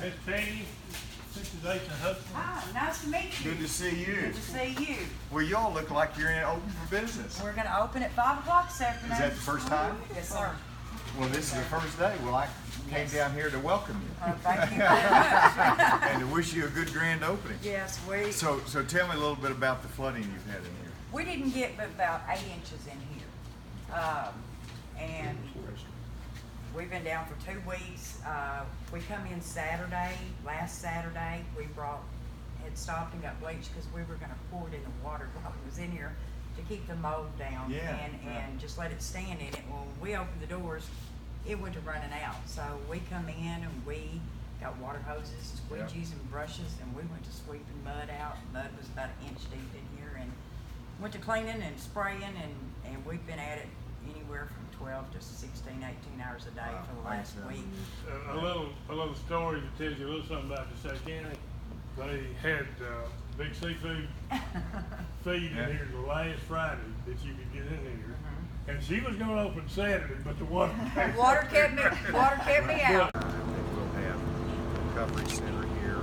Miss Peggy, this is Asa Hutchinson. Hi, nice to meet you. Good to see you. Good to see you. Well, y'all look like you're open for business. We're gonna open at 5 o'clock this afternoon. Is that the first time? Yes, sir. Well, this is the first day. Well, I came down here to welcome you. Thank you very much. And to wish you a good grand opening. Yes, So tell me a little bit about the flooding you've had in here. we didn't get but about 8 inches in here. And we've been down for 2 weeks. We come in last Saturday, had stopped and got bleached because we were gonna pour it in the water while it was in here to keep the mold down and just let it stand in it. When we opened the doors, it went to running out. So we come in and we got water hoses, squeegees and brushes, and we went to sweeping mud out. Mud was about 1 inch deep in here, and went to cleaning and spraying, and we've been at it anywhere from 12 to 16, 18 hours a day for the last week. A little story that tells you a little something about the County. They had big seafood feed in here the last Friday that you could get in here. And she was going to open Saturday, but the water kept me out. We'll have a recovery center here.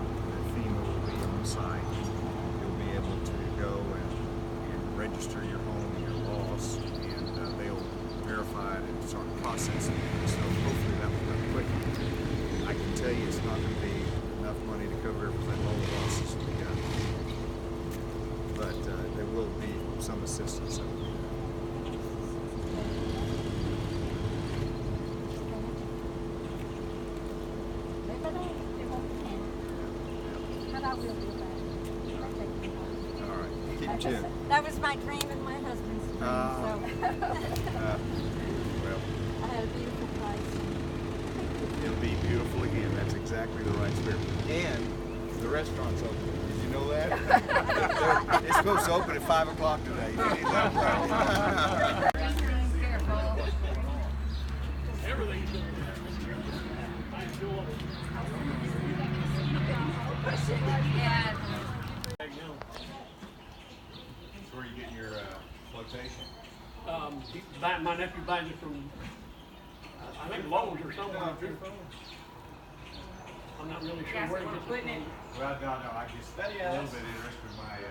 FEMA will be on site. You'll be able to go and register your home and your loss, and they'll verify it and start processing it. So hopefully that will come quickly. I can tell you it's not going to be enough money to cover everything, all the losses we got. But there will be some assistance. That was my dream and my husband's dream. Well, I had a beautiful place. It'll be beautiful again. That's exactly the right spirit. And the restaurant's open. Did you know that? It's supposed to open at 5 o'clock today. You need that. Where are you getting your flotation? My nephew buying it from, I think Lowe's or somewhere. I'm not really sure where he gets it from. Well, no, I just a little bit interested. My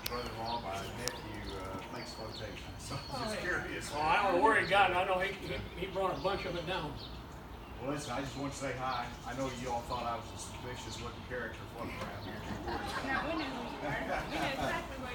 brother-in-law, my nephew, makes flotation, so I'm just curious. Well, I don't know where he got it. I know he brought a bunch of it down. Well, listen, I just want to say hi. I know you all thought I was a suspicious-looking character floating around here. No, we knew who you were. We knew exactly where